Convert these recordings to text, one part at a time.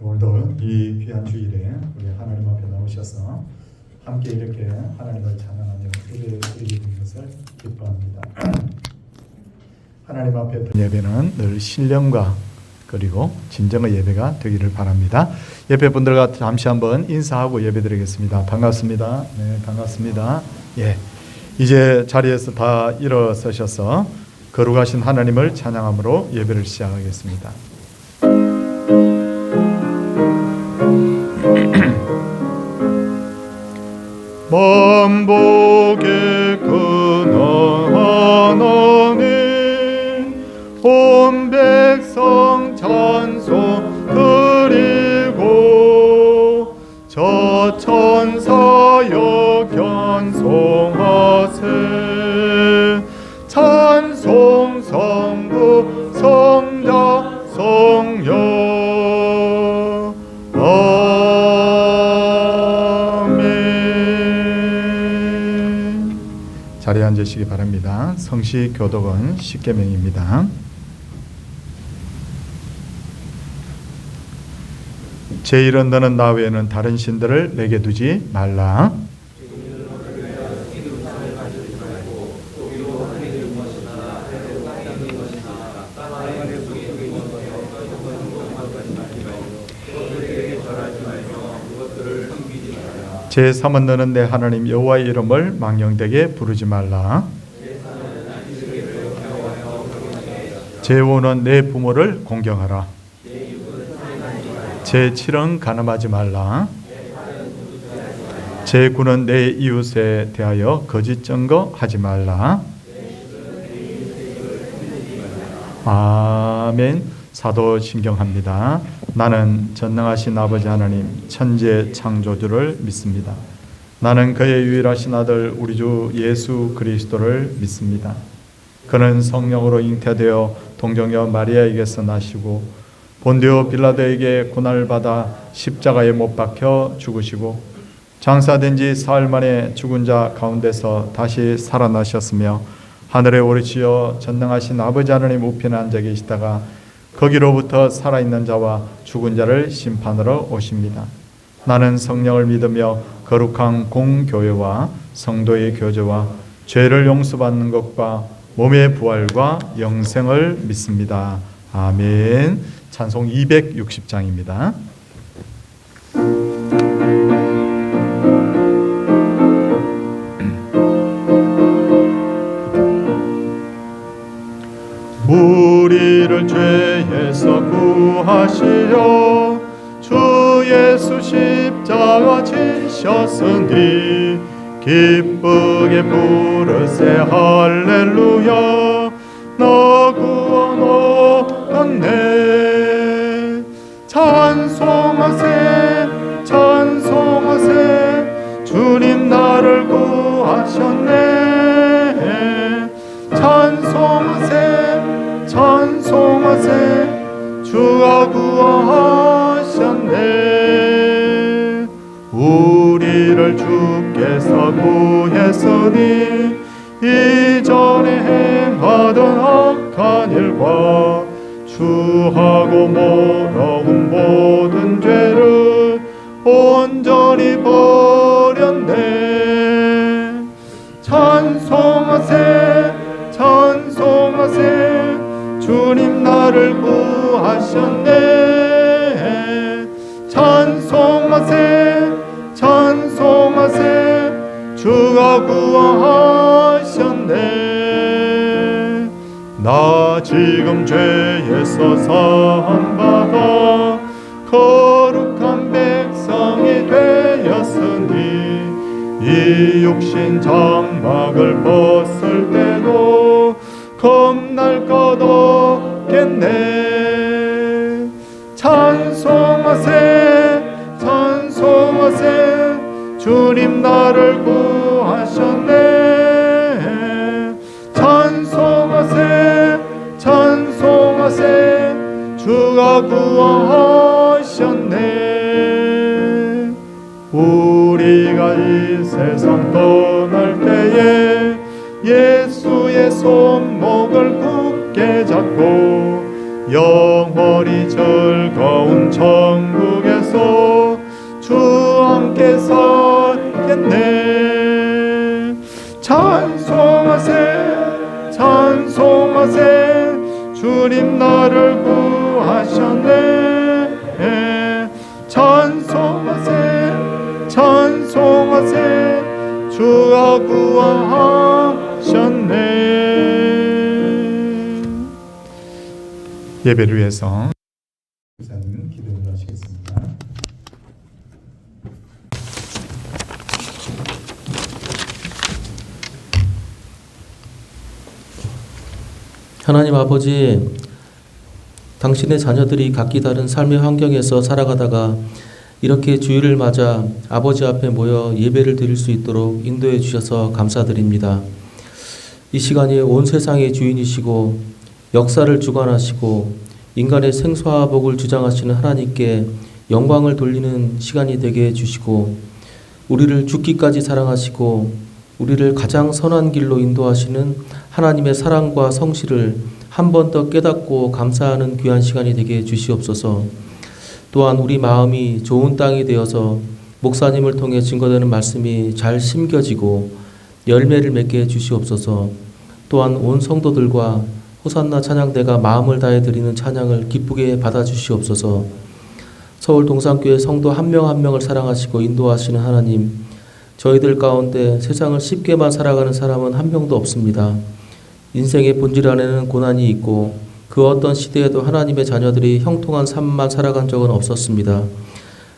오늘도 이 귀한 주일에 우리 하나님 앞에 나오셔서 함께 이렇게 하나님을 찬양하며 예배를 드리는 것을 기뻐합니다. 하나님 앞에 예배는 늘 신령과 그리고 진정의 예배가 되기를 바랍니다. 예배분들과 잠시 한번 인사하고 예배드리겠습니다. 반갑습니다. 네, 반갑습니다. 예, 이제 자리에서 다 일어서셔서 거룩하신 하나님을 찬양함으로 예배를 시작하겠습니다. 만복의 근원하나님 온 백성 찬송 드리고 저 천사여 견성하세 찬송 성부 성자 성령 자리에 앉으시기 바랍니다. 성시 교독은 십계명입니다. 제1은 너는 나 외에는 다른 신들을 내게 두지 말라. 제3은 너는 내 하나님 여호와의 이름을 망령되게 부르지 말라. 제5는 내 부모를 공경하라. 제7은 간음하지 말라. 제9는 내 이웃에 대하여 거짓 증거하지 말라. 아멘. 사도신경합니다. 나는 전능하신 아버지 하나님 천지의 창조주를 믿습니다. 나는 그의 유일하신 아들 우리 주 예수 그리스도를 믿습니다. 그는 성령으로 잉태되어 동정녀 마리아에게서 나시고 본디오 빌라도에게 고난을 받아 십자가에 못 박혀 죽으시고 장사된 지 사흘 만에 죽은 자 가운데서 다시 살아나셨으며 하늘에 오르시어 전능하신 아버지 하나님 우편에 앉아 계시다가 거기로부터 살아있는 자와 죽은 자를 심판하러 오십니다. 나는 성령을 믿으며 거룩한 공교회와 성도의 교제와 죄를 용서받는 것과 몸의 부활과 영생을 믿습니다. 아멘. 찬송 260장입니다. 우리를 죄에서 구하시려 주 예수 십자가 지셨으니 기쁘게 부르세 할렐루야 나 구원하였네 찬송하세 찬송하세 주님 나를 구하셨네 찬송하세 찬송하세 주가 구하셨네 우리를 주께서 구했으니 이전에 행하던 악한 일과 추하고 모러운 모든 죄를 온전히 버렸네 찬송하세 찬송하세 주님 나를 구하셨네 찬송하세 찬송하세 주가 구하셨네 나 지금 죄에서 사함받아 거룩한 백성이 되었으니 이 육신 장막을 벗을 때도 겁날 것 없겠네 찬송하세 찬송하세 주님 나를 구하셨네 찬송하세 찬송하세 주가 구하셨네 우리가 이 세상 떠날 때에 예수의 손목을 굳게 잡고 영원히 즐거운 천국에서 주 함께 살겠네. 찬송하세 찬송하세 주님 나를 구하셨네. 찬송하세 찬송하세 주가 구하셨네. 예배를 위해서 목사님 기도를 하시겠습니다. 하나님 아버지, 당신의 자녀들이 각기 다른 삶의 환경에서 살아가다가 이렇게 주일을 맞아 아버지 앞에 모여 예배를 드릴 수 있도록 인도해 주셔서 감사드립니다. 이 시간이 온 세상의 주인이시고 역사를 주관하시고 인간의 생사와 복을 주장하시는 하나님께 영광을 돌리는 시간이 되게 해주시고 우리를 죽기까지 사랑하시고 우리를 가장 선한 길로 인도하시는 하나님의 사랑과 성실을 한 번 더 깨닫고 감사하는 귀한 시간이 되게 해주시옵소서. 또한 우리 마음이 좋은 땅이 되어서 목사님을 통해 증거되는 말씀이 잘 심겨지고 열매를 맺게 해주시옵소서. 또한 온 성도들과 호산나 찬양대가 마음을 다해 드리는 찬양을 기쁘게 받아주시옵소서. 서울 동산교회 성도 한 명 한 명을 사랑하시고 인도하시는 하나님, 저희들 가운데 세상을 쉽게만 살아가는 사람은 한 명도 없습니다. 인생의 본질 안에는 고난이 있고 그 어떤 시대에도 하나님의 자녀들이 형통한 삶만 살아간 적은 없었습니다.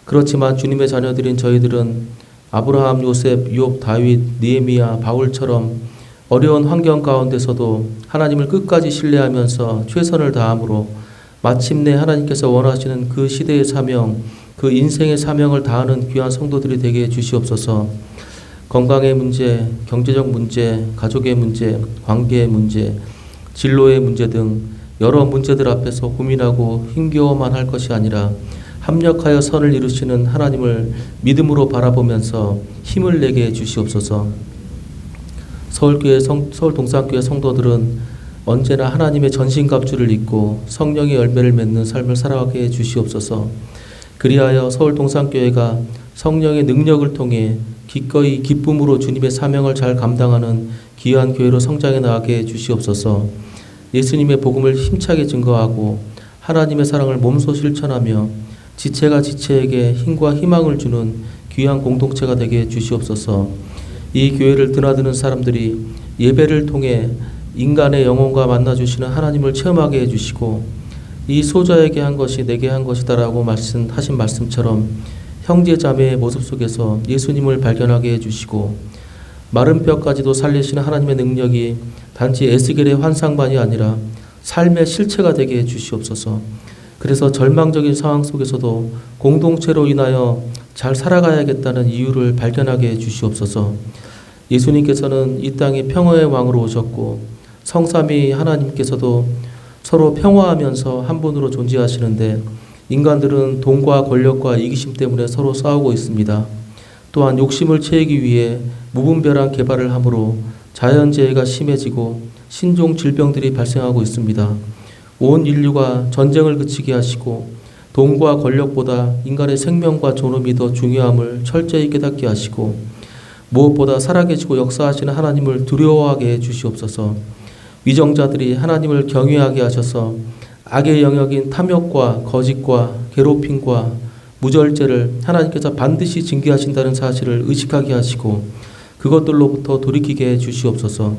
그렇지만 주님의 자녀들인 저희들은 아브라함, 요셉, 욥, 다윗, 느헤미야, 바울처럼 어려운 환경 가운데서도 하나님을 끝까지 신뢰하면서 최선을 다함으로 마침내 하나님께서 원하시는 그 시대의 사명, 그 인생의 사명을 다하는 귀한 성도들이 되게 해주시옵소서. 건강의 문제, 경제적 문제, 가족의 문제, 관계의 문제, 진로의 문제 등 여러 문제들 앞에서 고민하고 힘겨워만 할 것이 아니라 합력하여 선을 이루시는 하나님을 믿음으로 바라보면서 힘을 내게 해주시옵소서. 서울 동산교회 성도들은 언제나 하나님의 전신갑주를 입고 성령의 열매를 맺는 삶을 살아가게 해주시옵소서. 그리하여 서울 동산교회가 성령의 능력을 통해 기꺼이 기쁨으로 주님의 사명을 잘 감당하는 귀한 교회로 성장해 나가게 해주시옵소서. 예수님의 복음을 힘차게 증거하고 하나님의 사랑을 몸소 실천하며 지체가 지체에게 힘과 희망을 주는 귀한 공동체가 되게 해주시옵소서. 이 교회를 드나드는 사람들이 예배를 통해 인간의 영혼과 만나주시는 하나님을 체험하게 해주시고 이 소자에게 한 것이 내게 한 것이다라고 하신 말씀처럼 형제 자매의 모습 속에서 예수님을 발견하게 해주시고 마른 뼈까지도 살리시는 하나님의 능력이 단지 에스겔의 환상만이 아니라 삶의 실체가 되게 해주시옵소서. 그래서 절망적인 상황 속에서도 공동체로 인하여 잘 살아가야겠다는 이유를 발견하게 해주시옵소서. 예수님께서는 이 땅에 평화의 왕으로 오셨고 성삼위 하나님께서도 서로 평화하면서 한 분으로 존재하시는데 인간들은 돈과 권력과 이기심 때문에 서로 싸우고 있습니다. 또한 욕심을 채우기 위해 무분별한 개발을 함으로 자연재해가 심해지고 신종 질병들이 발생하고 있습니다. 온 인류가 전쟁을 그치게 하시고 돈과 권력보다 인간의 생명과 존엄이 더 중요함을 철저히 깨닫게 하시고 무엇보다 살아계시고 역사하시는 하나님을 두려워하게 해주시옵소서. 위정자들이 하나님을 경외하게 하셔서 악의 영역인 탐욕과 거짓과 괴롭힘과 무절제를 하나님께서 반드시 징계하신다는 사실을 의식하게 하시고 그것들로부터 돌이키게 해주시옵소서.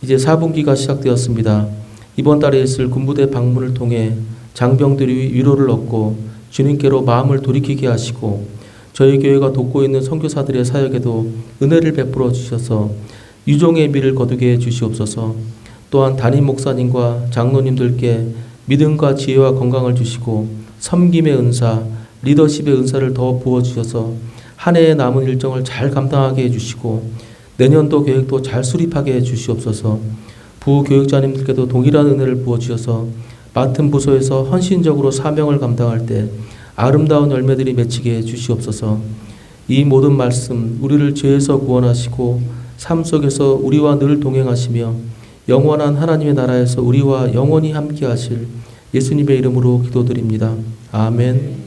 이제 4분기가 시작되었습니다. 이번 달에 있을 군부대 방문을 통해 장병들이 위로를 얻고 주님께로 마음을 돌이키게 하시고 저희 교회가 돕고 있는 선교사들의 사역에도 은혜를 베풀어 주셔서 유종의 미를 거두게 해주시옵소서. 또한 담임 목사님과 장로님들께 믿음과 지혜와 건강을 주시고 섬김의 은사, 리더십의 은사를 더 부어주셔서 한 해의 남은 일정을 잘 감당하게 해주시고 내년도 계획도 잘 수립하게 해주시옵소서. 부교육자님들께도 동일한 은혜를 부어주셔서 맡은 부서에서 헌신적으로 사명을 감당할 때 아름다운 열매들이 맺히게 해주시옵소서. 이 모든 말씀 우리를 죄에서 구원하시고 삶 속에서 우리와 늘 동행하시며 영원한 하나님의 나라에서 우리와 영원히 함께하실 예수님의 이름으로 기도드립니다. 아멘.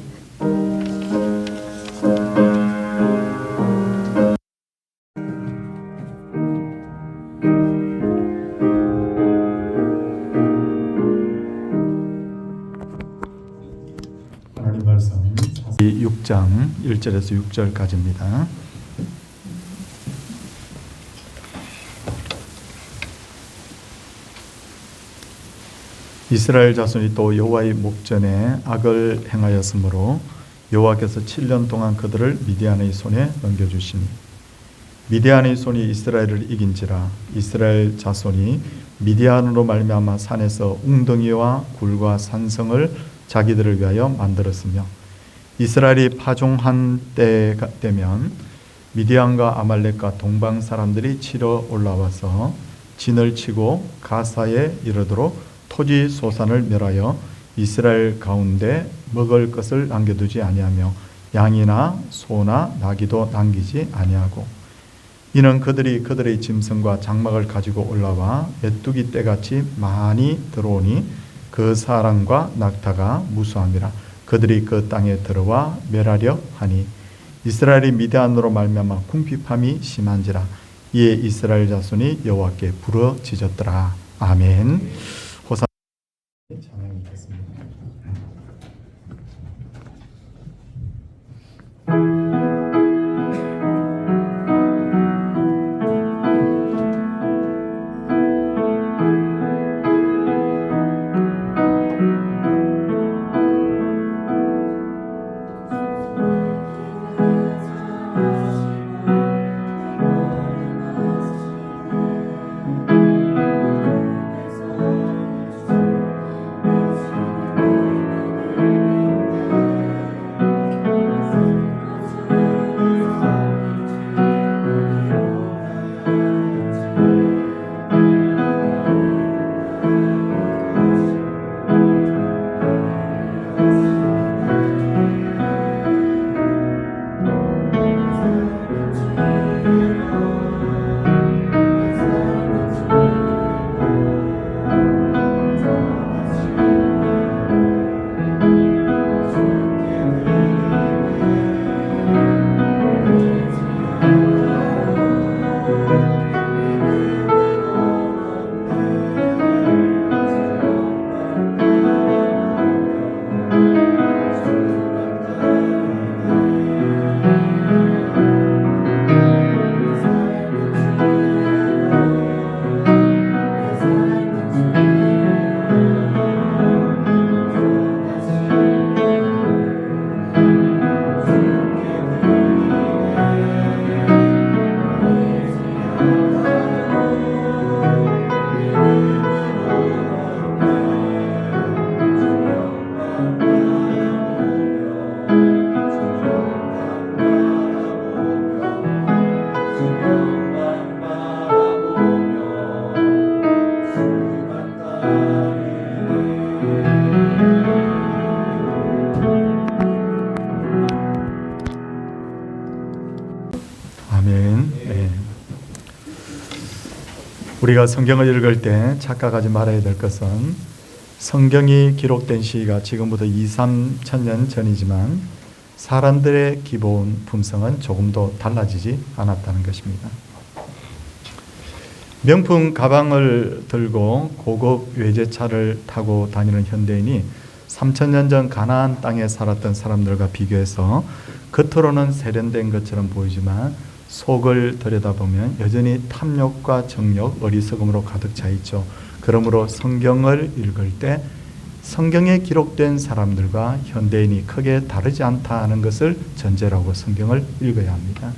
하나님 말씀 6장 1절에서 6절까지입니다. 이스라엘 자손이 또 여호와의 목전에 악을 행하였으므로 여호와께서 7년 동안 그들을 미디안의 손에 넘겨주시니 미디안의 손이 이스라엘을 이긴지라. 이스라엘 자손이 미디안으로 말미암아 산에서 웅덩이와 굴과 산성을 자기들을 위하여 만들었으며 이스라엘이 파종한 때가 되면 미디안과 아말렉과 동방 사람들이 치러 올라와서 진을 치고 가사에 이르도록 토지 소산을 멸하여 이스라엘 가운데 먹을 것을 남겨두지 아니하며 양이나 소나 나귀도 남기지 아니하고 이는 그들이 그들의 짐승과 장막을 가지고 올라와 메뚜기 떼같이 많이 들어오니 그 사람과 낙타가 무수함이라. 그들이 그 땅에 들어와 멸하려 하니 이스라엘이 미디안으로 말미암아 궁핍함이 심한지라. 이에 이스라엘 자손이 여호와께 부르짖었더라. 아멘. 호사 찬양이 있겠습니다. 아멘. 네. 우리가 성경을 읽을 때 착각하지 말아야 될 것은 성경이 기록된 시기가 지금부터 2-3천 년 전이지만 사람들의 기본 품성은 조금도 달라지지 않았다는 것입니다. 명품 가방을 들고 고급 외제차를 타고 다니는 현대인이 3,000년 전 가나안 땅에 살았던 사람들과 비교해서 겉으로는 세련된 것처럼 보이지만 속을 들여다보면 여전히 탐욕과 정욕, 어리석음으로 가득 차 있죠. 그러므로 성경을 읽을 때 성경에 기록된 사람들과 현대인이 크게 다르지 않다는 것을 전제로 성경을 읽어야 합니다.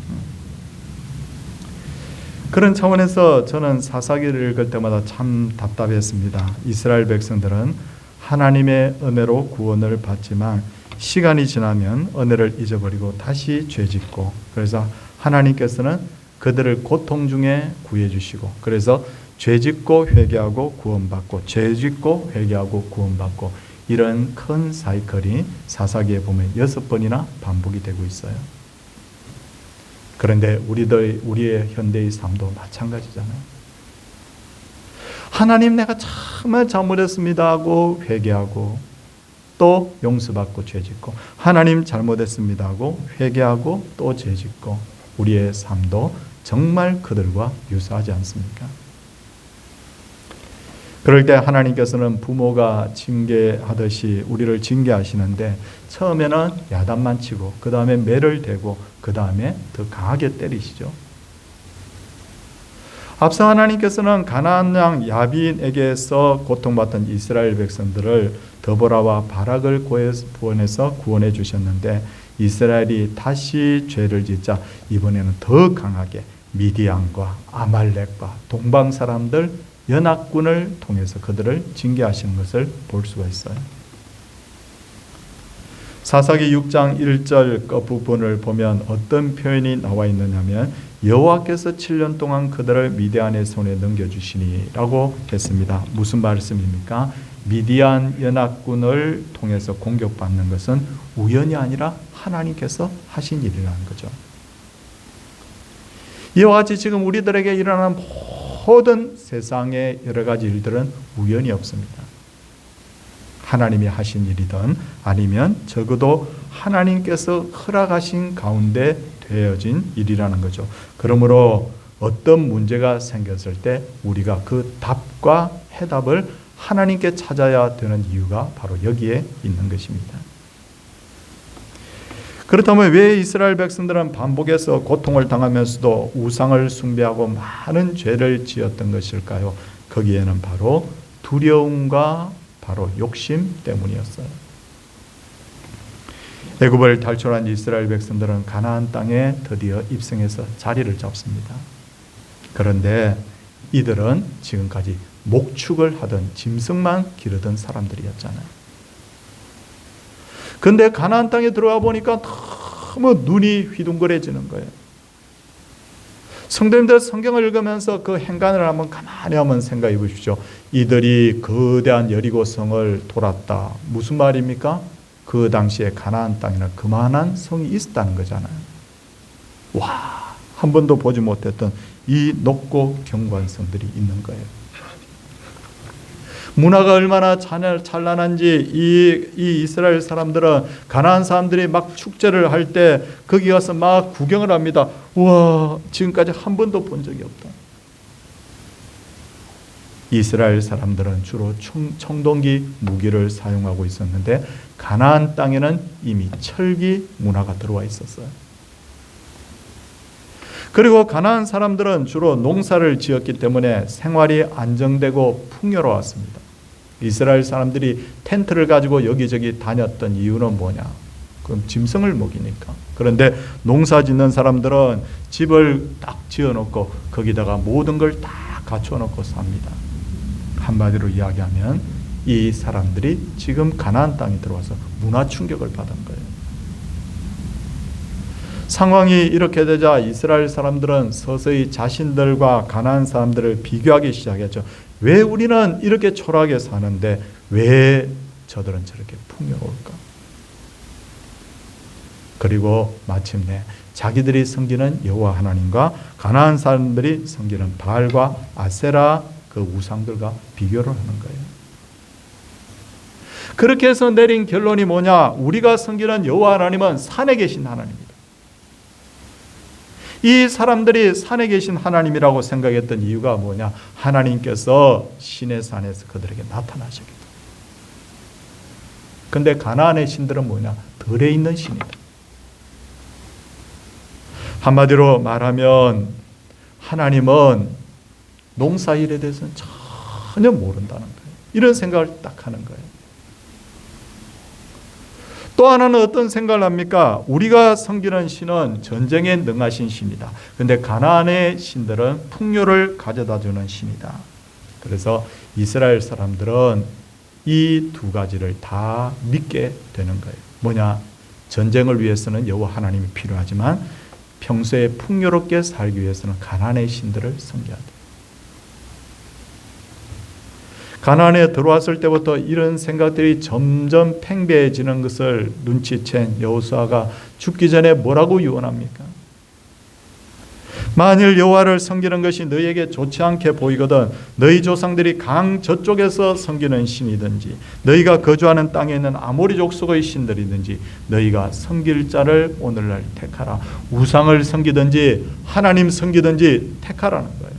그런 차원에서 저는 사사기를 읽을 때마다 참 답답했습니다. 이스라엘 백성들은 하나님의 은혜로 구원을 받지만 시간이 지나면 은혜를 잊어버리고 다시 죄짓고, 그래서 하나님께서는 그들을 고통 중에 구해주시고, 그래서 죄짓고 회개하고 구원받고 죄짓고 회개하고 구원받고, 이런 큰 사이클이 사사기에 보면 6번이나 반복이 되고 있어요. 그런데 우리의 현대의 삶도 마찬가지잖아요. 하나님, 내가 참 정말 잘못했습니다 하고 회개하고 또 용서받고 죄짓고, 하나님 잘못했습니다 하고 회개하고 또 죄짓고, 우리의 삶도 정말 그들과 유사하지 않습니까? 그럴 때 하나님께서는 부모가 징계하듯이 우리를 징계하시는데, 처음에는 야단만 치고 그 다음에 매를 대고 그 다음에 더 강하게 때리시죠. 앞서 하나님께서는 가나안 왕 야빈에게서 고통받던 이스라엘 백성들을 드보라와 바락을 구원해서 구원해 주셨는데, 이스라엘이 다시 죄를 짓자 이번에는 더 강하게 미디안과 아말렉과 동방 사람들 연합군을 통해서 그들을 징계하시는 것을 볼 수가 있어요. 사사기 6장 1절 끝부분을 보면 어떤 표현이 나와 있느냐면, 여호와께서 7년 동안 그들을 미디안의 손에 넘겨주시니 라고 했습니다. 무슨 말씀입니까? 미디안 연합군을 통해서 공격받는 것은 우연이 아니라 하나님께서 하신 일이라는 거죠. 이와 같이 지금 우리들에게 일어나는 모든 세상의 여러 가지 일들은 우연이 없습니다. 하나님이 하신 일이든 아니면 적어도 하나님께서 허락하신 가운데 되어진 일이라는 거죠. 그러므로 어떤 문제가 생겼을 때 우리가 그 답과 해답을 하나님께 찾아야 되는 이유가 바로 여기에 있는 것입니다. 그렇다면 왜 이스라엘 백성들은 반복해서 고통을 당하면서도 우상을 숭배하고 많은 죄를 지었던 것일까요? 거기에는 바로 두려움과 바로 욕심 때문이었어요. 애굽을 탈출한 이스라엘 백성들은 가나안 땅에 드디어 입성해서 자리를 잡습니다. 그런데 이들은 지금까지 목축을 하던 짐승만 기르던 사람들이었잖아요. 그런데 가나안 땅에 들어와 보니까 너무 눈이 휘둥그레지는 거예요. 성도님들 성경을 읽으면서 그 행간을 한번 가만히 한번 생각해 보십시오. 이들이 거대한 여리고성을 돌았다. 무슨 말입니까? 그 당시에 가나안 땅에는 그만한 성이 있었다는 거잖아요. 와, 한 번도 보지 못했던 이 높고 견고한 성들이 있는 거예요. 문화가 얼마나 찬란한지 이 이스라엘 사람들은, 가나안 사람들이 막 축제를 할 때 거기 가서 막 구경을 합니다. 우와, 지금까지 한 번도 본 적이 없다. 이스라엘 사람들은 주로 청동기 무기를 사용하고 있었는데, 가나안 땅에는 이미 철기 문화가 들어와 있었어요. 그리고 가나안 사람들은 주로 농사를 지었기 때문에 생활이 안정되고 풍요로웠습니다. 이스라엘 사람들이 텐트를 가지고 여기저기 다녔던 이유는 뭐냐? 그럼 짐승을 먹이니까. 그런데 농사 짓는 사람들은 집을 딱 지어놓고 거기다가 모든 걸 다 갖춰놓고 삽니다. 한마디로 이야기하면 이 사람들이 지금 가나안 땅에 들어와서 문화 충격을 받은 거예요. 상황이 이렇게 되자 이스라엘 사람들은 서서히 자신들과 가나안 사람들을 비교하기 시작했죠. 왜 우리는 이렇게 초라하게 사는데 왜 저들은 저렇게 풍요로울까? 그리고 마침내 자기들이 섬기는 여호와 하나님과 가나안 사람들이 섬기는 바알과 아세라 그 우상들과 비교를 하는 거예요. 그렇게 해서 내린 결론이 뭐냐? 우리가 섬기는 여호와 하나님은 산에 계신 하나님입니다. 이 사람들이 산에 계신 하나님이라고 생각했던 이유가 뭐냐? 하나님께서 시내 산에서 그들에게 나타나셨기 때문에. 그런데 가나안의 신들은 뭐냐? 들에 있는 신이다. 한마디로 말하면 하나님은 농사일에 대해서는 전혀 모른다는 거예요. 이런 생각을 딱 하는 거예요. 또 하나는 어떤 생각을 합니까? 우리가 섬기는 신은 전쟁에 능하신 신이다. 그런데 가나안의 신들은 풍요를 가져다주는 신이다. 그래서 이스라엘 사람들은 이 두 가지를 다 믿게 되는 거예요. 뭐냐? 전쟁을 위해서는 여호와 하나님이 필요하지만 평소에 풍요롭게 살기 위해서는 가나안의 신들을 섬겨야 돼요. 가나안에 들어왔을 때부터 이런 생각들이 점점 팽배해지는 것을 눈치챈 여호수아가 죽기 전에 뭐라고 유언합니까? 만일 여호와를 섬기는 것이 너희에게 좋지 않게 보이거든 너희 조상들이 강 저쪽에서 섬기는 신이든지 너희가 거주하는 땅에 있는 아모리 족속의 신들이든지 너희가 섬길 자를 오늘날 택하라. 우상을 섬기든지 하나님 섬기든지 택하라는 거예요.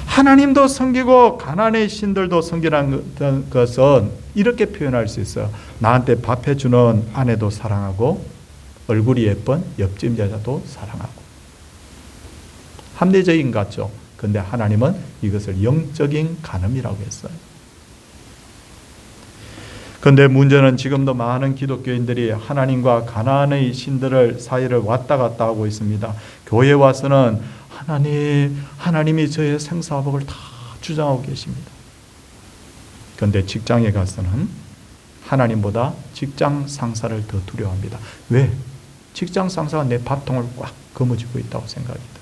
하나님도 섬기고 가나안의 신들도 섬기라는 것은 이렇게 표현할 수 있어요. 나한테 밥해주는 아내도 사랑하고 얼굴이 예쁜 옆집 여자도 사랑하고. 합리적인 것 같죠? 근데 하나님은 이것을 영적인 간음이라고 했어요. 그런데 문제는 지금도 많은 기독교인들이 하나님과 가나안의 신들을 사이를 왔다 갔다 하고 있습니다. 교회에 와서는 하나님이 저의 생사화복을 다 주장하고 계십니다. 그런데 직장에 가서는 하나님보다 직장 상사를 더 두려워합니다. 왜? 직장 상사가 내 밥통을 꽉 거머쥐고 있다고 생각합니다.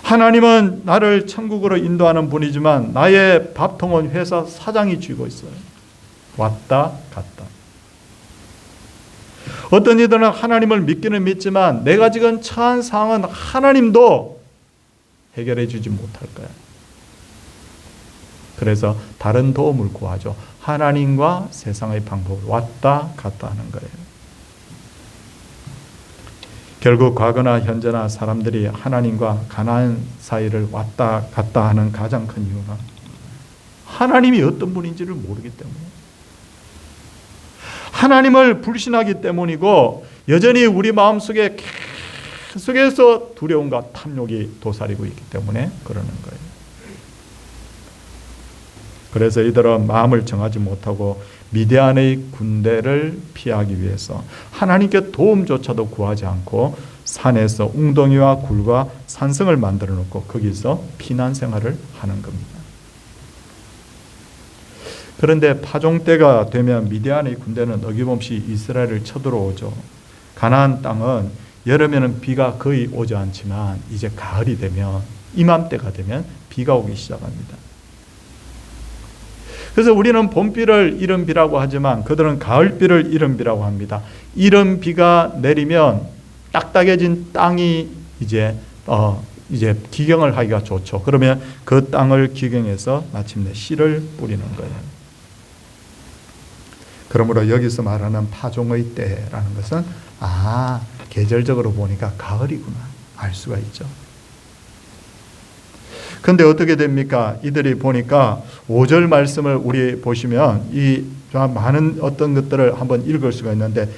하나님은 나를 천국으로 인도하는 분이지만 나의 밥통은 회사 사장이 쥐고 있어요. 왔다 갔다. 어떤 이들은 하나님을 믿기는 믿지만 내가 지금 처한 상황은 하나님도 해결해 주지 못할 거야. 그래서 다른 도움을 구하죠. 하나님과 세상의 방법을 왔다 갔다 하는 거예요. 결국 과거나 현재나 사람들이 하나님과 가나안 사이를 왔다 갔다 하는 가장 큰 이유가 하나님이 어떤 분인지를 모르기 때문이에요. 하나님을 불신하기 때문이고 여전히 우리 마음속에 계속해서 두려움과 탐욕이 도사리고 있기 때문에 그러는 거예요. 그래서 이들은 마음을 정하지 못하고 미디안의 군대를 피하기 위해서 하나님께 도움조차도 구하지 않고 산에서 웅덩이와 굴과 산성을 만들어 놓고 거기서 피난 생활을 하는 겁니다. 그런데 파종 때가 되면 미디안의 군대는 어김없이 이스라엘을 쳐들어오죠. 가나안 땅은 여름에는 비가 거의 오지 않지만 이제 가을이 되면 이맘때가 되면 비가 오기 시작합니다. 그래서 우리는 봄비를 이른비라고 하지만 그들은 가을비를 이른비라고 합니다. 이른비가 내리면 딱딱해진 땅이 이제 기경을 하기가 좋죠. 그러면 그 땅을 기경해서 마침내 씨를 뿌리는 거예요. 그러므로 여기서 말하는 파종의 때라는 것은 계절적으로 보니까 가을이구나 알 수가 있죠. 그런데 어떻게 됩니까? 이들이 보니까 5절 말씀을 우리 보시면 이 많은 어떤 것들을 한번 읽을 수가 있는데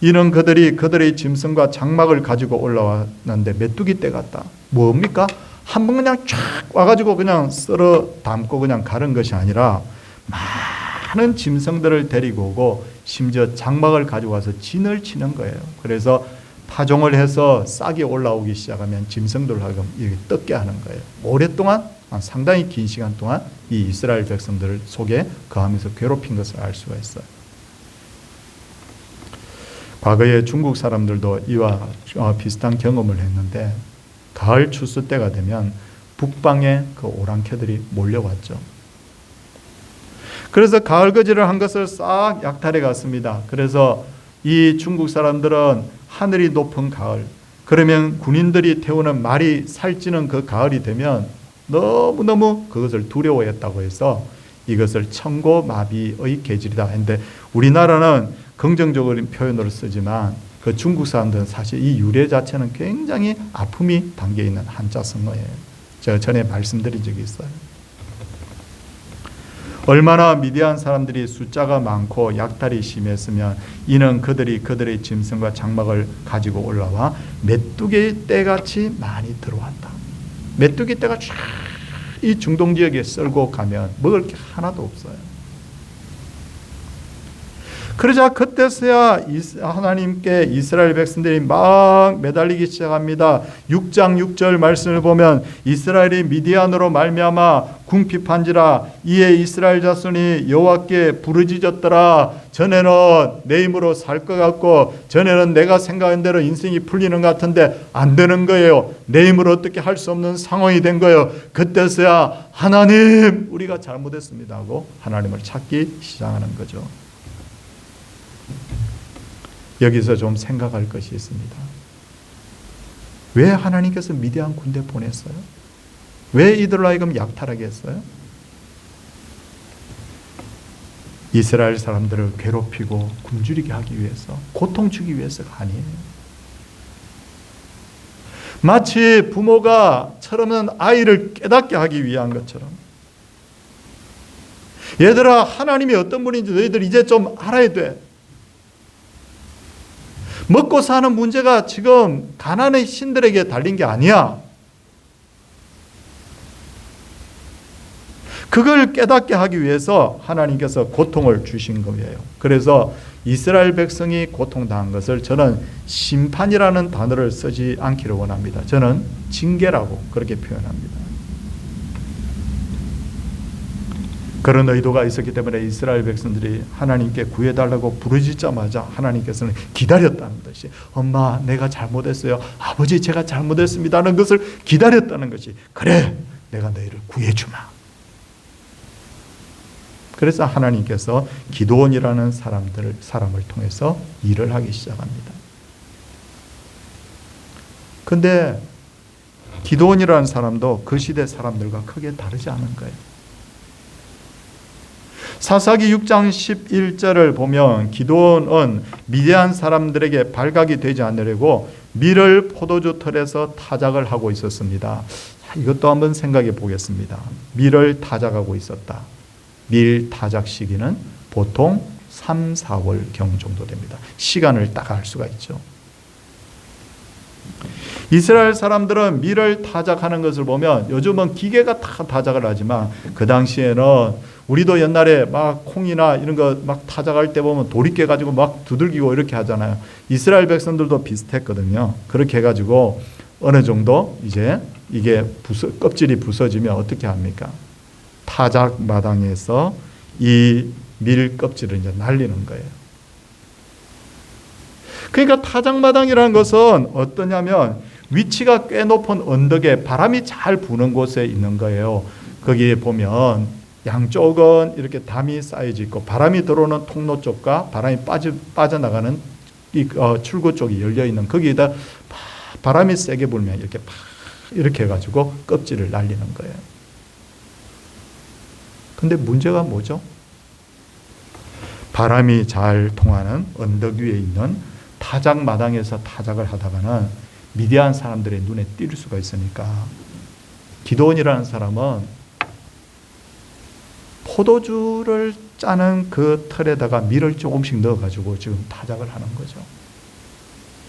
이는 그들의 짐승과 장막을 가지고 올라왔는데 메뚜기 떼 같다. 뭡니까? 한번 그냥 쫙 와가지고 그냥 썰어 담고 그냥 가는 것이 아니라 많은 짐승들을 데리고 오고 심지어 장막을 가지고 와서 진을 치는 거예요. 그래서 파종을 해서 싹이 올라오기 시작하면 짐승들하고 이렇게 뜯게 하는 거예요. 오랫동안 상당히 긴 시간 동안 이 이스라엘 백성들 속에 거하면서 괴롭힌 것을 알 수가 있어요. 과거에 중국 사람들도 이와 비슷한 경험을 했는데 가을 추수 때가 되면 북방에 그 오랑캐들이 몰려왔죠. 그래서 가을 거지를 한 것을 싹 약탈해 갔습니다. 그래서 이 중국 사람들은 하늘이 높은 가을, 그러면 군인들이 태우는 말이 살찌는 그 가을이 되면 너무너무 그것을 두려워했다고 해서 이것을 천고마비의 계절이다 했는데 우리나라는 긍정적인 표현으로 쓰지만 그 중국 사람들은 사실 이 유래 자체는 굉장히 아픔이 담겨 있는 한자 성어예요. 제가 전에 말씀드린 적이 있어요. 얼마나 미디안 사람들이 숫자가 많고 약탈이 심했으면 이는 그들의 짐승과 장막을 가지고 올라와 메뚜기 떼같이 많이 들어왔다. 메뚜기 떼가 쫙 이 중동 지역에 썰고 가면 먹을 게 하나도 없어요. 그러자 그때서야 하나님께 이스라엘 백성들이 막 매달리기 시작합니다. 6장 6절 말씀을 보면 이스라엘이 미디안으로 말미암아 궁핍한지라 이에 이스라엘 자손이 여호와께 부르짖었더라. 전에는 내 힘으로 살 것 같고 전에는 내가 생각한 대로 인생이 풀리는 것 같은데 안 되는 거예요. 내 힘으로 어떻게 할 수 없는 상황이 된 거예요. 그때서야 하나님 우리가 잘못했습니다 하고 하나님을 찾기 시작하는 거죠. 여기서 좀 생각할 것이 있습니다. 왜 하나님께서 미디안 군대 보냈어요? 왜 이들로 하여금 약탈하게 했어요? 이스라엘 사람들을 괴롭히고 굶주리게 하기 위해서, 고통 주기 위해서가 아니에요. 마치 부모가 처음은 아이를 깨닫게 하기 위한 것처럼, 얘들아, 하나님이 어떤 분인지 너희들 이제 좀 알아야 돼. 먹고 사는 문제가 지금 가난의 신들에게 달린 게 아니야. 그걸 깨닫게 하기 위해서 하나님께서 고통을 주신 거예요. 그래서 이스라엘 백성이 고통당한 것을 저는 심판이라는 단어를 쓰지 않기를 원합니다. 저는 징계라고 그렇게 표현합니다. 그런 의도가 있었기 때문에 이스라엘 백성들이 하나님께 구해달라고 부르짖자마자 하나님께서는 기다렸다는 것이, 엄마 내가 잘못했어요, 아버지 제가 잘못했습니다는 것을 기다렸다는 것이, 그래 내가 너희를 구해주마. 그래서 하나님께서 기드온이라는 사람을 통해서 일을 하기 시작합니다. 그런데 기드온이라는 사람도 그 시대 사람들과 크게 다르지 않은 거예요. 사사기 6장 11절을 보면 기드온은 미디안 사람들에게 발각이 되지 않으려고 밀을 포도주 털에서 타작을 하고 있었습니다. 이것도 한번 생각해 보겠습니다. 밀을 타작하고 있었다. 밀 타작 시기는 보통 3, 4월경 정도 됩니다. 시간을 딱 알 수가 있죠. 이스라엘 사람들은 밀을 타작하는 것을 보면, 요즘은 기계가 다 타작을 하지만 그 당시에는 우리도 옛날에 막 콩이나 이런 거 막 타작할 때 보면 도리깨 가지고 막 두들기고 이렇게 하잖아요. 이스라엘 백성들도 비슷했거든요. 그렇게 해가지고 어느 정도 이제 이게 껍질이 부서지면 어떻게 합니까? 타작 마당에서 이 밀 껍질을 이제 날리는 거예요. 그러니까 타작 마당이라는 것은 어떠냐면 위치가 꽤 높은 언덕에 바람이 잘 부는 곳에 있는 거예요. 거기에 보면 양쪽은 이렇게 담이 쌓여져 있고 바람이 들어오는 통로 쪽과 바람이 빠져나가는 이 출구 쪽이 열려 있는, 거기에다 바람이 세게 불면 이렇게 해가지고 껍질을 날리는 거예요. 근데 문제가 뭐죠? 바람이 잘 통하는 언덕 위에 있는 타작 마당에서 타작을 하다가는 미디안 사람들의 눈에 띌 수가 있으니까 기드온이라는 사람은 포도주를 짜는 그 털에다가 밀을 조금씩 넣어가지고 지금 타작을 하는 거죠.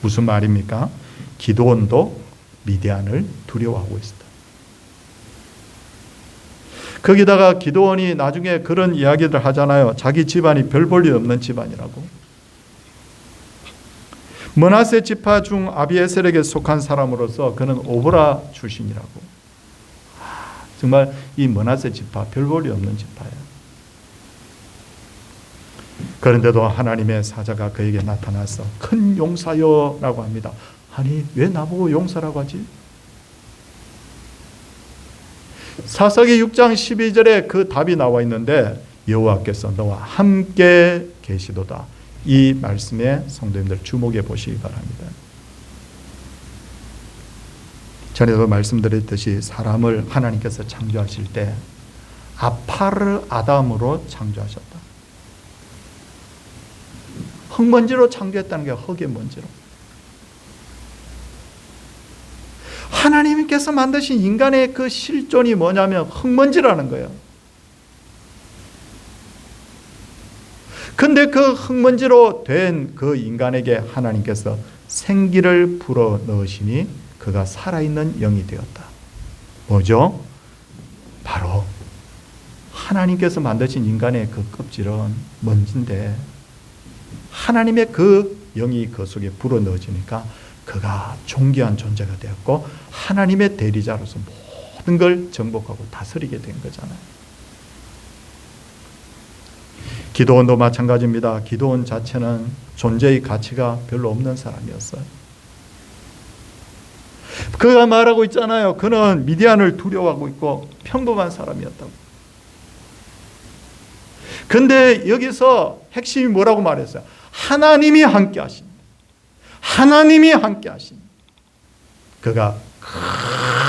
무슨 말입니까? 기드온도 미디안을 두려워하고 있다. 거기다가 기드온이 나중에 그런 이야기를 하잖아요. 자기 집안이 별 볼 일 없는 집안이라고. 므낫세 지파 중 아비에셀에게 속한 사람으로서 그는 오브라 출신이라고. 정말 이 므낫세 지파 별 볼 일 없는 지파예요. 그런데도 하나님의 사자가 그에게 나타나서 큰 용사여라고 합니다. 아니 왜 나보고 용사라고 하지? 사사기 6장 12절에 그 답이 나와 있는데, 여호와께서 너와 함께 계시도다. 이 말씀에 성도님들 주목해 보시기 바랍니다. 전에도 말씀드렸듯이 사람을 하나님께서 창조하실 때 아파르 아담으로 창조하셨다. 흙먼지로 창조했다는 게 흙의 먼지로. 하나님께서 만드신 인간의 그 실존이 뭐냐면 흙먼지라는 거예요. 근데 그 흙먼지로 된 그 인간에게 하나님께서 생기를 불어 넣으시니 그가 살아있는 영이 되었다. 뭐죠? 바로 하나님께서 만드신 인간의 그 껍질은 먼지인데 하나님의 그 영이 그 속에 불어 넣어지니까 그가 존귀한 존재가 되었고 하나님의 대리자로서 모든 걸 정복하고 다스리게 된 거잖아요. 기드온도 마찬가지입니다. 기드온 자체는 존재의 가치가 별로 없는 사람이었어요. 그가 말하고 있잖아요. 그는 미디안을 두려워하고 있고 평범한 사람이었다고. 근데 여기서 핵심이 뭐라고 말했어요? 하나님이 함께 하십니다. 하나님이 함께 하신 그가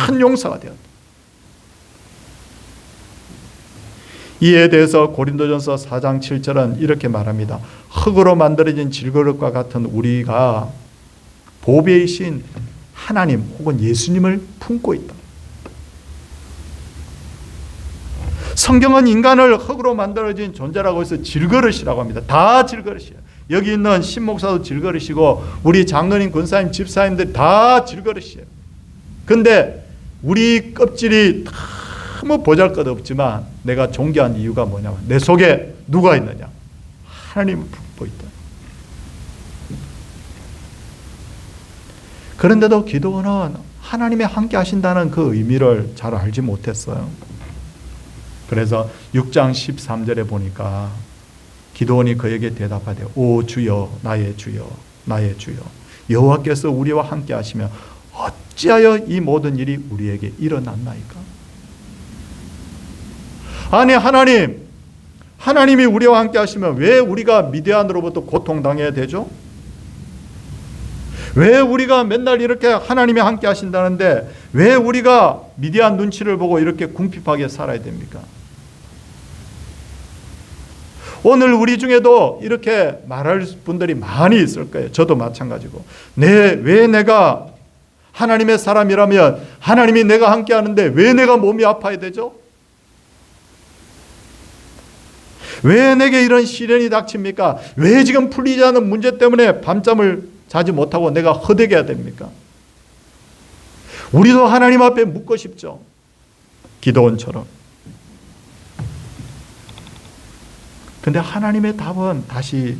큰 용사가 되었다. 이에 대해서 고린도전서 4장 7절은 이렇게 말합니다. 흙으로 만들어진 질그릇과 같은 우리가 보배이신 하나님 혹은 예수님을 품고 있다. 성경은 인간을 흙으로 만들어진 존재라고 해서 질그릇이라고 합니다. 다 질그릇이에요. 여기 있는 신목사도 질그릇이고 우리 장로님, 권사님, 집사님들 다 질그릇이에요. 근데 우리 껍질이 너무 보잘것없지만 내가 존귀한 이유가 뭐냐면 내 속에 누가 있느냐? 하나님을 품고 있다. 그런데도 기도는 하나님이 함께 하신다는 그 의미를 잘 알지 못했어요. 그래서 6장 13절에 보니까 기도원이 그에게 대답하되 오 주여 나의 주여 나의 주여 여호와께서 우리와 함께 하시며 어찌하여 이 모든 일이 우리에게 일어났나이까? 아니 하나님이 우리와 함께 하시면 왜 우리가 미디안으로부터 고통당해야 되죠? 왜 우리가 맨날 이렇게 하나님이 함께 하신다는데 왜 우리가 미디안 눈치를 보고 이렇게 궁핍하게 살아야 됩니까? 오늘 우리 중에도 이렇게 말할 분들이 많이 있을 거예요. 저도 마찬가지고. 왜 내가 하나님의 사람이라면 하나님이 내가 함께 하는데 왜 내가 몸이 아파야 되죠? 왜 내게 이런 시련이 닥칩니까? 왜 지금 풀리지 않은 문제 때문에 밤잠을 자지 못하고 내가 허덕여야 됩니까? 우리도 하나님 앞에 묻고 싶죠. 기도원처럼. 근데 하나님의 답은 다시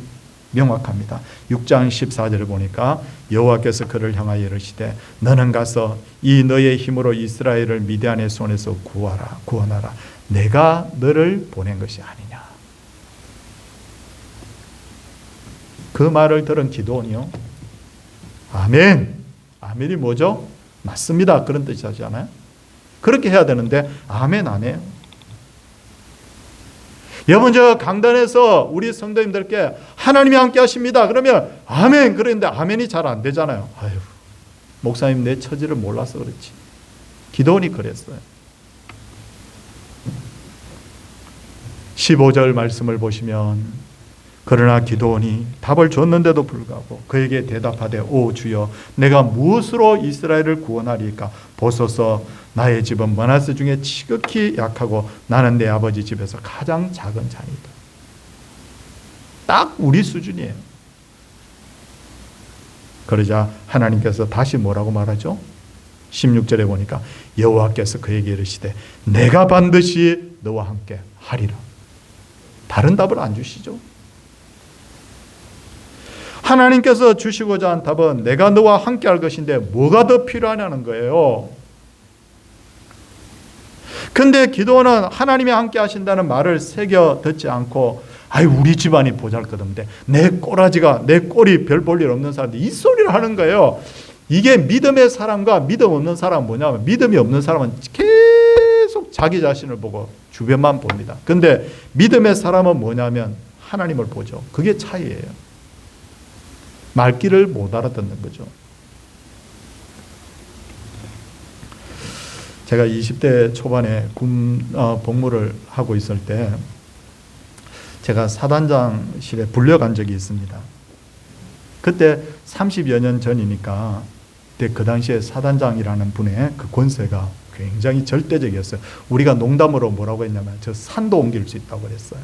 명확합니다. 6장 14절을 보니까 여호와께서 그를 향하여 이르시되 너는 가서 이 너의 힘으로 이스라엘을 미디안의 손에서 구원하라. 내가 너를 보낸 것이 아니냐. 그 말을 들은 기도원이요. 아멘. 아멘이 뭐죠? 맞습니다. 그런 뜻이잖아요. 그렇게 해야 되는데 아멘 안 해요. 여러분 저 강단에서 우리 성도님들께 하나님이 함께 하십니다. 그러면 아멘 그러는데 아멘이 잘 안 되잖아요. 아유, 목사님 내 처지를 몰라서 그렇지. 기도원이 그랬어요. 15절 말씀을 보시면 그러나 기도원이 답을 줬는데도 불구하고 그에게 대답하되 오 주여 내가 무엇으로 이스라엘을 구원하리까? 보소서 나의 집은 므낫세 중에 지극히 약하고 나는 내 아버지 집에서 가장 작은 자니이다. 딱 우리 수준이에요. 그러자 하나님께서 다시 뭐라고 말하죠? 16절에 보니까 여호와께서 그에게 이르시되 내가 반드시 너와 함께 하리라. 다른 답을 안 주시죠. 하나님께서 주시고자 한 답은 내가 너와 함께 할 것인데 뭐가 더 필요하냐는 거예요. 근데 기도는 하나님이 함께 하신다는 말을 새겨 듣지 않고 우리 집안이 보잘것없는데 내 꼬라지가 내 꼴이 별 볼 일 없는 사람들 이 소리를 하는 거예요. 이게 믿음의 사람과 믿음 없는 사람은 뭐냐면 믿음이 없는 사람은 계속 자기 자신을 보고 주변만 봅니다. 근데 믿음의 사람은 뭐냐면 하나님을 보죠. 그게 차이예요. 말귀를 못 알아듣는 거죠. 제가 20대 초반에 군 복무를 하고 있을 때 제가 사단장실에 불려간 적이 있습니다. 그때 30여 년 전이니까 그 당시에 사단장이라는 분의 그 권세가 굉장히 절대적이었어요. 우리가 농담으로 뭐라고 했냐면 저 산도 옮길 수 있다고 그랬어요.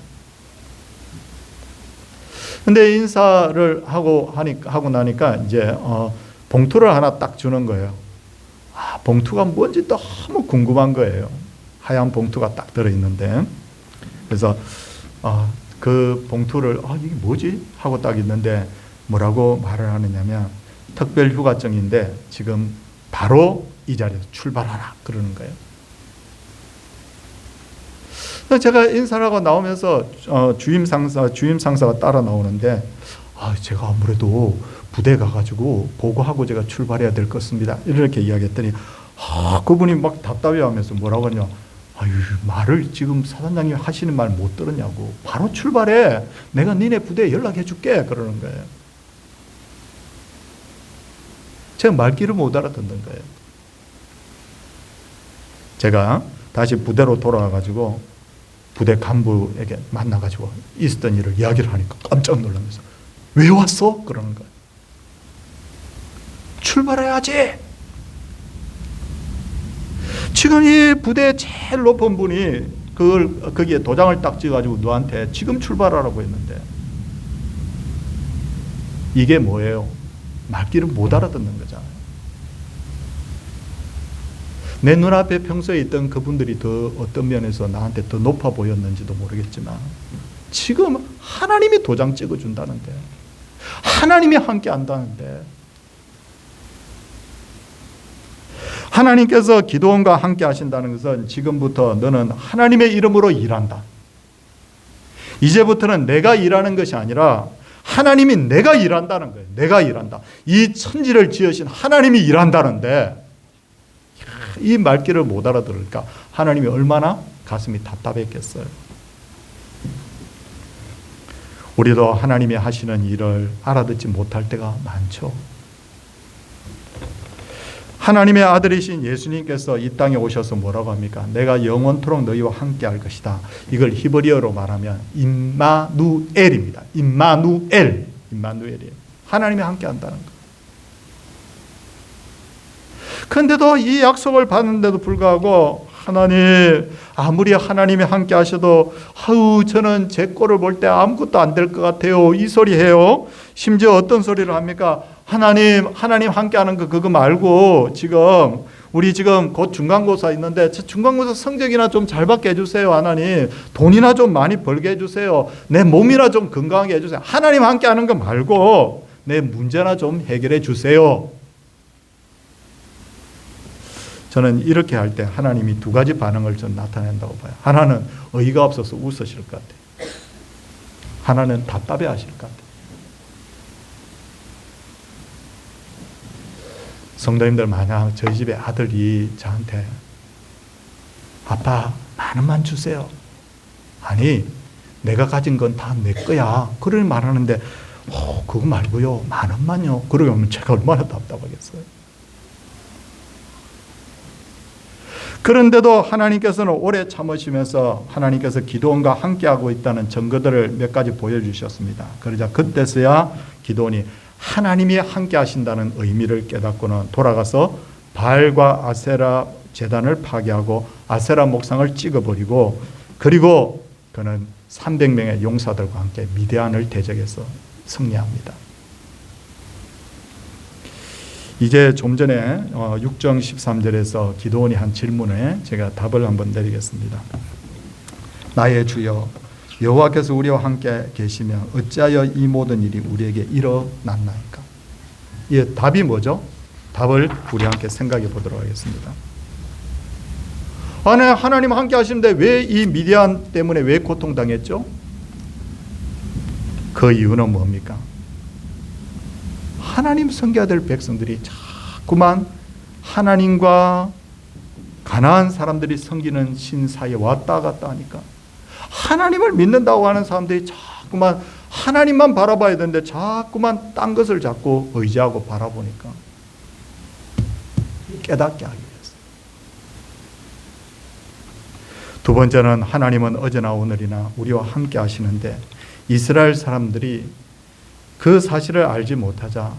근데 인사를 하고 나니까 이제 봉투를 하나 딱 주는 거예요. 봉투가 뭔지 너무 궁금한 거예요. 하얀 봉투가 딱 들어있는데 그래서 그 봉투를 이게 뭐지? 하고 딱 있는데 뭐라고 말을 하느냐면 특별휴가증인데 지금 바로 이 자리에서 출발하라 그러는 거예요. 제가 인사를 하고 나오면서 주임 상사가 따라 나오는데 제가 아무래도 부대 가가지고 보고하고 제가 출발해야 될 것 같습니다. 이렇게 이야기했더니 그분이 막 답답해하면서 뭐라고 하냐. 말을 지금 사단장님이 하시는 말 못 들었냐고. 바로 출발해. 내가 니네 부대에 연락해 줄게. 그러는 거예요. 제가 말귀를 못 알아듣는 거예요. 제가 다시 부대로 돌아와가지고 부대 간부에게 만나가지고 있었던 일을 이야기를 하니까 깜짝 놀라면서 왜 왔어? 그러는 거예요. 출발해야지. 지금 이 부대 제일 높은 분이 거기에 도장을 딱 찍어가지고 너한테 지금 출발하라고 했는데 이게 뭐예요? 말귀를 못 알아듣는 거잖아요. 내 눈앞에 평소에 있던 그분들이 더 어떤 면에서 나한테 더 높아 보였는지도 모르겠지만 지금 하나님이 도장 찍어준다는데, 하나님이 함께 한다는데, 하나님께서 기도원과 함께 하신다는 것은 지금부터 너는 하나님의 이름으로 일한다. 이제부터는 내가 일하는 것이 아니라 하나님이 내가 일한다는 거예요. 내가 일한다. 이 천지를 지으신 하나님이 일한다는데 이 말귀를 못 알아들으니까 하나님이 얼마나 가슴이 답답했겠어요. 우리도 하나님이 하시는 일을 알아듣지 못할 때가 많죠. 하나님의 아들이신 예수님께서 이 땅에 오셔서 뭐라고 합니까? 내가 영원토록 너희와 함께 할 것이다. 이걸 히브리어로 말하면 임마누엘입니다. 임마누엘이에요. 하나님이 함께 한다는 거. 그런데도 이 약속을 받는데도 불구하고 하나님, 아무리 하나님이 함께 하셔도 저는 제 꼴을 볼 때 아무것도 안 될 것 같아요. 이 소리 해요. 심지어 어떤 소리를 합니까? 하나님 함께 하는 거 그거 말고 우리 지금 곧 중간고사 있는데 중간고사 성적이나 좀 잘 받게 해주세요. 하나님, 돈이나 좀 많이 벌게 해주세요. 내 몸이나 좀 건강하게 해주세요. 하나님 함께 하는 거 말고 내 문제나 좀 해결해 주세요. 저는 이렇게 할 때 하나님이 두 가지 반응을 좀 나타낸다고 봐요. 하나는 어이가 없어서 웃으실 것 같아요. 하나는 답답해 하실 것 같아요. 성도님들, 만약 저희 집에 아들이 저한테 아빠 10,000원만 주세요. 아니, 내가 가진 건 다 내 거야. 그걸 말하는데 그거 말고요 10,000원만요. 그러면 제가 얼마나 답답하겠어요. 그런데도 하나님께서는 오래 참으시면서 하나님께서 기도원과 함께하고 있다는 증거들을 몇 가지 보여주셨습니다. 그러자 그때서야 기도원이 하나님이 함께 하신다는 의미를 깨닫고는 돌아가서 바알과 아세라 제단을 파괴하고 아세라 목상을 찍어버리고, 그리고 그는 300명의 용사들과 함께 미디안을 대적해서 승리합니다. 이제 좀 전에 6장 13절에서 기도원이 한 질문에 제가 답을 한번 내리겠습니다. 나의 주여, 여호와께서 우리와 함께 계시면 어찌하여 이 모든 일이 우리에게 일어났나이까? 이 답이 뭐죠? 답을 우리 함께 생각해 보도록 하겠습니다. 아니, 하나님 함께 하시는데 왜 이 미디안 때문에 왜 고통당했죠? 그 이유는 뭡니까? 하나님 섬겨야 될 백성들이 자꾸만 하나님과 가나안 사람들이 섬기는 신 사이에 왔다 갔다 하니까, 하나님을 믿는다고 하는 사람들이 자꾸만 하나님만 바라봐야 되는데 자꾸만 딴 것을 자꾸 의지하고 바라보니까 깨닫게 하기 위해서. 두 번째는 하나님은 어제나 오늘이나 우리와 함께 하시는데 이스라엘 사람들이 그 사실을 알지 못하자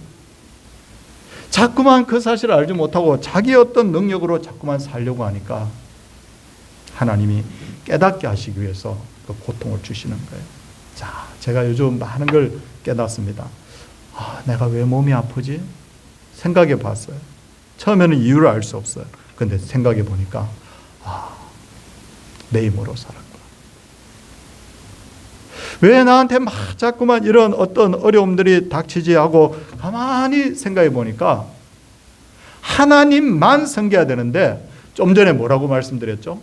자꾸만 그 사실을 알지 못하고 자기 어떤 능력으로 자꾸만 살려고 하니까 하나님이 깨닫게 하시기 위해서 그 고통을 주시는 거예요. 자, 제가 요즘 많은 걸 깨닫습니다. 내가 왜 몸이 아프지? 생각해 봤어요. 처음에는 이유를 알 수 없어요. 근데 생각해 보니까 내 힘으로 살았구나. 왜 나한테 막 자꾸만 이런 어떤 어려움들이 닥치지 하고 가만히 생각해 보니까 하나님만 섬겨야 되는데, 좀 전에 뭐라고 말씀드렸죠?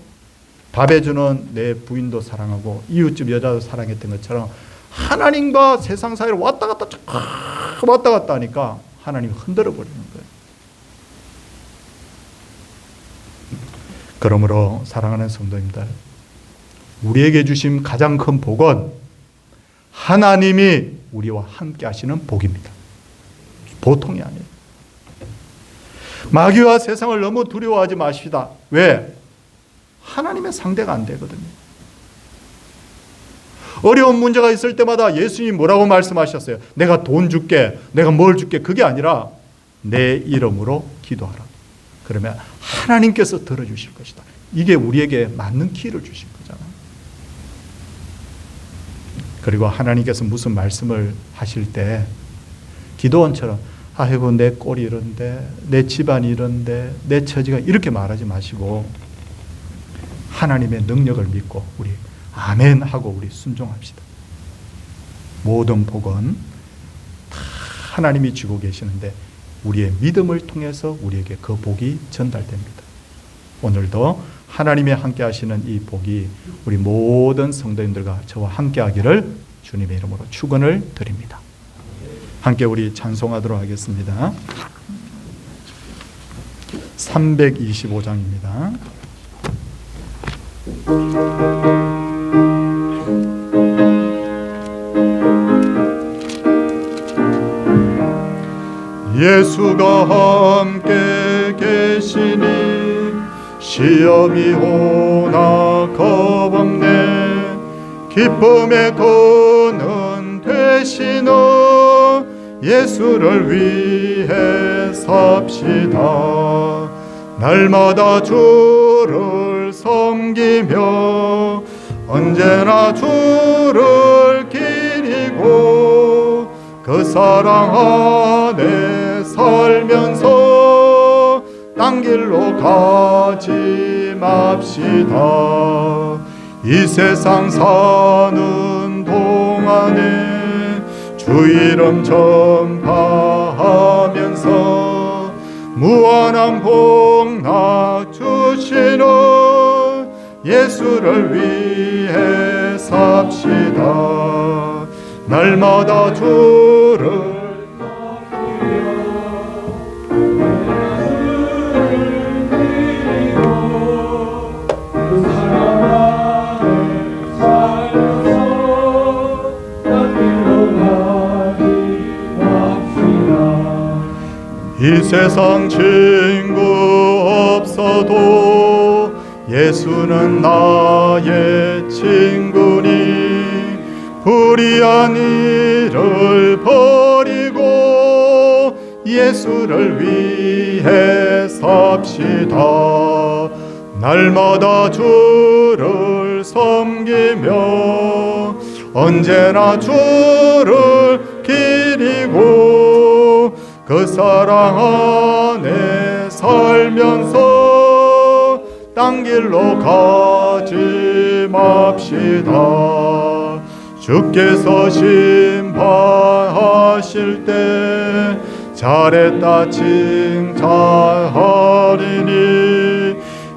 밥해 주는 내 부인도 사랑하고 이웃집 여자도 사랑했던 것처럼 하나님과 세상 사이를 왔다 갔다 하니까 하나님이 흔들어 버리는 거예요. 그러므로 사랑하는 성도님들, 우리에게 주신 가장 큰 복은 하나님이 우리와 함께 하시는 복입니다. 보통이 아니에요. 마귀와 세상을 너무 두려워하지 마십시다. 왜? 하나님의 상대가 안 되거든요. 어려운 문제가 있을 때마다 예수님이 뭐라고 말씀하셨어요? 내가 돈 줄게, 내가 뭘 줄게. 그게 아니라 내 이름으로 기도하라. 그러면 하나님께서 들어주실 것이다. 이게 우리에게 맞는 키를 주신 거잖아요. 그리고 하나님께서 무슨 말씀을 하실 때 기도원처럼 아이고 내 꼴이 이런데, 내 집안이 이런데, 내 처지가 이렇게 말하지 마시고 하나님의 능력을 믿고 우리 아멘 하고 우리 순종합시다. 모든 복은 다 하나님이 주고 계시는데 우리의 믿음을 통해서 우리에게 그 복이 전달됩니다. 오늘도 하나님이 함께 하시는 이 복이 우리 모든 성도님들과 저와 함께 하기를 주님의 이름으로 축원을 드립니다. 함께 우리 찬송하도록 하겠습니다. 325장입니다. 예수가 함께 계시니 시험이 오나 겁없네. 기쁨의 근원 되시는 예수를 위해 삽시다. 날마다 주를 섬기며 언제나 주를 기리고 그 사랑 안에 살면서 딴 길로 가지 맙시다. 이 세상 사는 동안에 주 이름 전파하면서 무한한 복나 주시는 예수를 위해 삽시다. 날마다 주를 이 세상 친구 없어도 예수는 나의 친구니 불의한 일을 버리고 예수를 위해 삽시다. 날마다 주를 섬기며 언제나 주를 기리고 그 사랑 안에 살면서 딴 길로 가지 맙시다. 주께서 심판하실 때 잘했다 칭찬하리니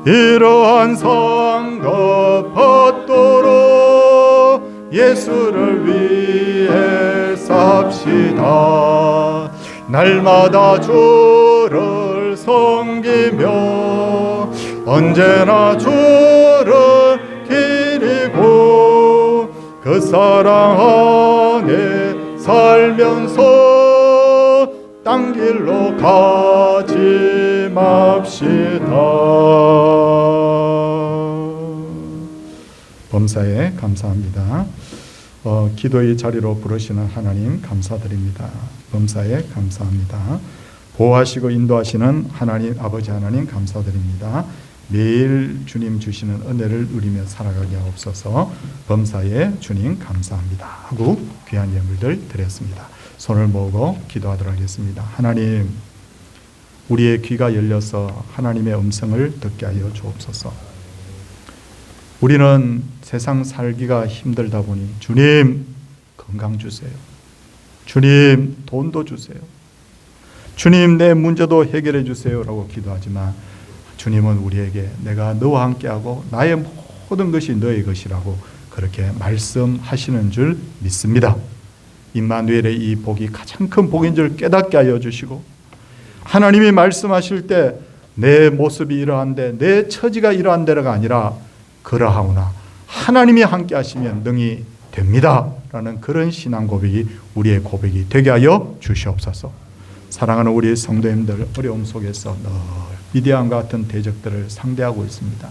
이러한 상급 받도록 예수를 위해 삽시다. 날마다 주를 섬기며 언제나 주를 기리고 그 사랑 안에 살면서 딴 길로 가지 맙시다. 범사에 감사합니다. 기도의 자리로 부르시는 하나님 감사드립니다. 범사에 감사합니다. 보호하시고 인도하시는 하나님 아버지 하나님 감사드립니다. 매일 주님 주시는 은혜를 누리며 살아가게 하옵소서. 범사에 주님 감사합니다 하고 귀한 예물들 드렸습니다. 손을 모으고 기도하도록 하겠습니다. 하나님, 우리의 귀가 열려서 하나님의 음성을 듣게 하여 주옵소서. 우리는 세상 살기가 힘들다 보니 주님 건강 주세요. 주님 돈도 주세요. 주님 내 문제도 해결해 주세요 라고 기도하지만 주님은 우리에게 내가 너와 함께하고 나의 모든 것이 너의 것이라고 그렇게 말씀하시는 줄 믿습니다. 임마누엘의 이 복이 가장 큰 복인 줄 깨닫게 하여 주시고 하나님이 말씀하실 때 내 모습이 이러한데 내 처지가 이러한데가 아니라 그러하오나 하나님이 함께 하시면 능히 됩니다 라는 그런 신앙 고백이 우리의 고백이 되게 하여 주시옵소서. 사랑하는 우리 성도님들, 어려움 속에서 늘 미디안과 같은 대적들을 상대하고 있습니다.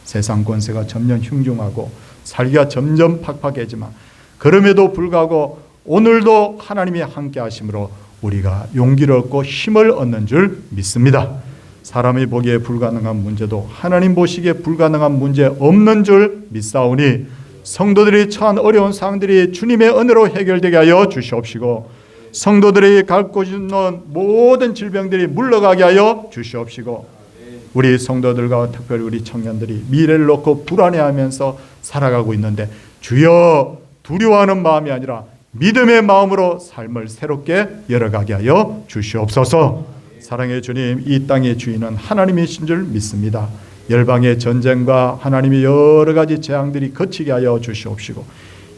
세상 권세가 점점 흉흉하고 살기가 점점 팍팍해지만 그럼에도 불구하고 오늘도 하나님이 함께 하심으로 우리가 용기를 얻고 힘을 얻는 줄 믿습니다. 사람이 보기에 불가능한 문제도 하나님 보시기에 불가능한 문제 없는 줄 믿사오니 성도들이 처한 어려운 상황들이 주님의 은혜로 해결되게 하여 주시옵시고 성도들이 갖고 있는 모든 질병들이 물러가게 하여 주시옵시고 우리 성도들과 특별히 우리 청년들이 미래를 놓고 불안해하면서 살아가고 있는데 주여 두려워하는 마음이 아니라 믿음의 마음으로 삶을 새롭게 열어가게 하여 주시옵소서. 사랑의 주님, 이 땅의 주인은 하나님이신 줄 믿습니다. 열방의 전쟁과 하나님의 여러 가지 재앙들이 거치게 하여 주시옵시고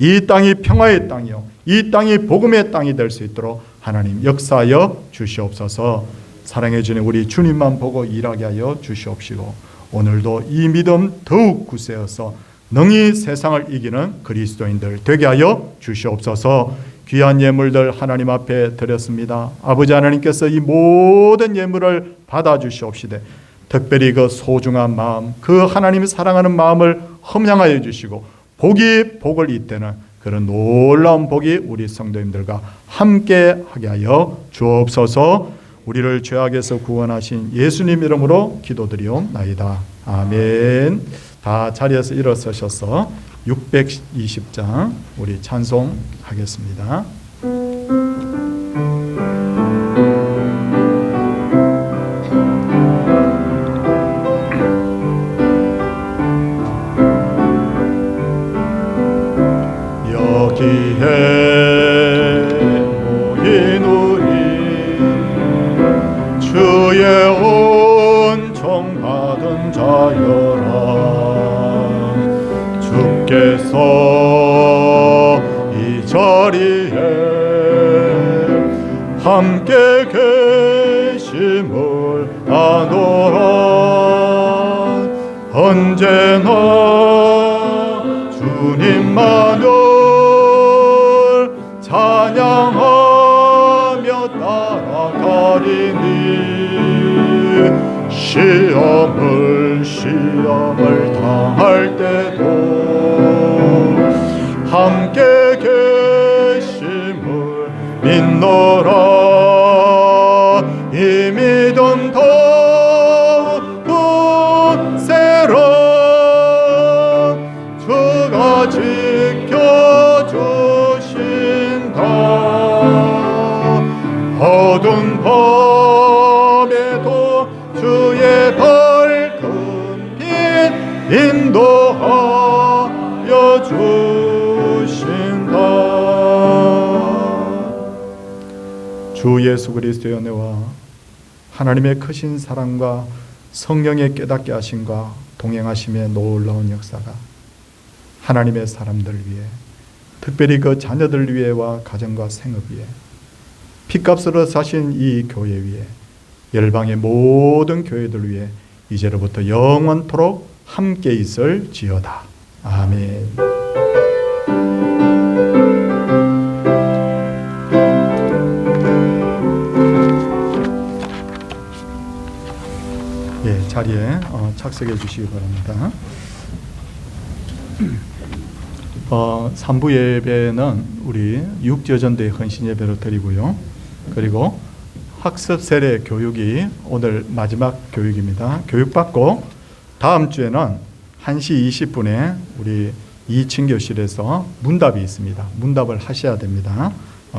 이 땅이 평화의 땅이요 이 땅이 복음의 땅이 될 수 있도록 하나님 역사하여 주시옵소서. 사랑의 주님, 우리 주님만 보고 일하게 하여 주시옵시고 오늘도 이 믿음 더욱 굳세어서 능히 세상을 이기는 그리스도인들 되게 하여 주시옵소서. 귀한 예물들 하나님 앞에 드렸습니다. 아버지 하나님께서 이 모든 예물을 받아주시옵시되 특별히 그 소중한 마음, 그 하나님이 사랑하는 마음을 험양하여 주시고 복이 복을 잇대는 그런 놀라운 복이 우리 성도님들과 함께 하게 하여 주옵소서. 우리를 죄악에서 구원하신 예수님 이름으로 기도드리옵나이다. 아멘. 다 자리에서 일어서셔서 620장 우리 찬송하겠습니다. 여기에 모인 우리 주의 은총 받은 자여라. 주께서 이 자리에 함께 계심을 아노라. 언제나 주님만을 찬양하며 따라가리니 시험을 당할 때도 함께 계심을 믿노라. 이 믿음 더욱 굳세라. 주가 지켜주신다. 어두운 밤에도 주의 밝은 빛 인도하여 주신다. 주 예수 그리스도의 은혜와 하나님의 크신 사랑과 성령의 깨닫게 하심과 동행하심의 놀라운 역사가 하나님의 사람들 위해 특별히 그 자녀들 위해와 가정과 생업 위해 핏값으로 사신 이 교회 위에 열방의 모든 교회들 위해 이제로부터 영원토록 함께 있을지어다. 아멘. 예, 자리에 착석해 주시기 바랍니다. 3부 예배는 우리 육지어전도의 헌신 예배로 드리고요. 그리고 학습 세례 교육이 오늘 마지막 교육입니다. 교육받고 다음 주에는 1시 20분에 우리 2층 교실에서 문답이 있습니다. 문답을 하셔야 됩니다.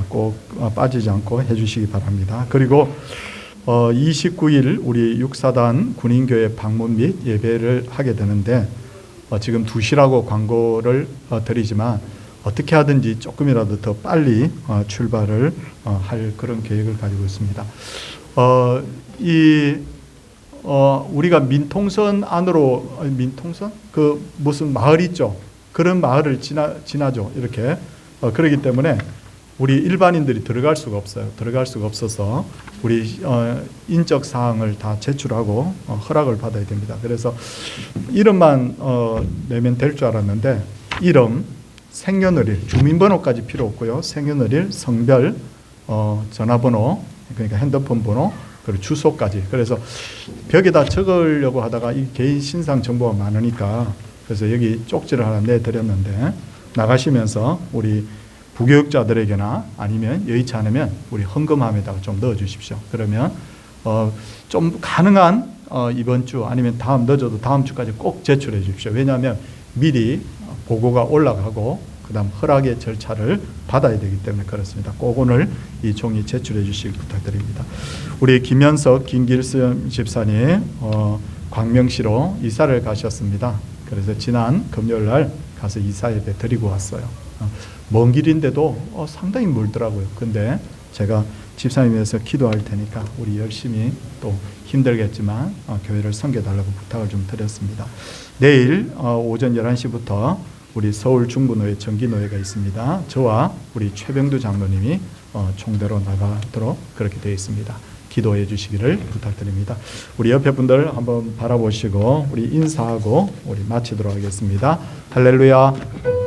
꼭 빠지지 않고 해주시기 바랍니다. 그리고 29일 우리 육사단 군인교회 방문 및 예배를 하게 되는데 지금 2시라고 광고를 드리지만 어떻게 하든지 조금이라도 더 빨리 출발을 할 그런 계획을 가지고 있습니다. 우리가 민통선 안으로 민통선 그 무슨 마을 있죠? 그런 마을을 지나죠. 이렇게 그렇기 때문에 우리 일반인들이 들어갈 수가 없어요. 들어갈 수가 없어서 우리 인적 사항을 다 제출하고 허락을 받아야 됩니다. 그래서 이름만 내면 될 줄 알았는데 이름, 생년월일, 주민번호까지 필요 없고요. 생년월일, 성별, 전화번호 그러니까 핸드폰 번호 그리고 주소까지. 그래서 벽에다 적으려고 하다가 이 개인 신상 정보가 많으니까 그래서 여기 쪽지를 하나 내드렸는데 나가시면서 우리 부교육자들에게나 아니면 여의치 않으면 우리 헌금함에다가 좀 넣어주십시오. 그러면 좀 가능한 이번 주 아니면 다음 늦어도 다음 주까지 꼭 제출해 주십시오. 왜냐하면 미리 보고가 올라가고 그다음 허락의 절차를 받아야 되기 때문에 그렇습니다. 꼭 오늘 이 종이 제출해 주시기 부탁드립니다. 우리 김현석 김길수 집사님 광명시로 이사를 가셨습니다. 그래서 지난 금요일 날 가서 이사 예배 드리고 왔어요. 먼 길인데도 상당히 멀더라고요. 근데 제가 집사님 위해서 기도할 테니까 우리 열심히 또 힘들겠지만 교회를 섬겨달라고 부탁을 좀 드렸습니다. 내일 오전 11시부터 우리 서울 중부노회 정기노회가 있습니다. 저와 우리 최병두 장로님이 총대로 나가도록 그렇게 되어 있습니다. 기도해 주시기를 부탁드립니다. 우리 옆에 분들 한번 바라보시고 우리 인사하고 우리 마치도록 하겠습니다. 할렐루야.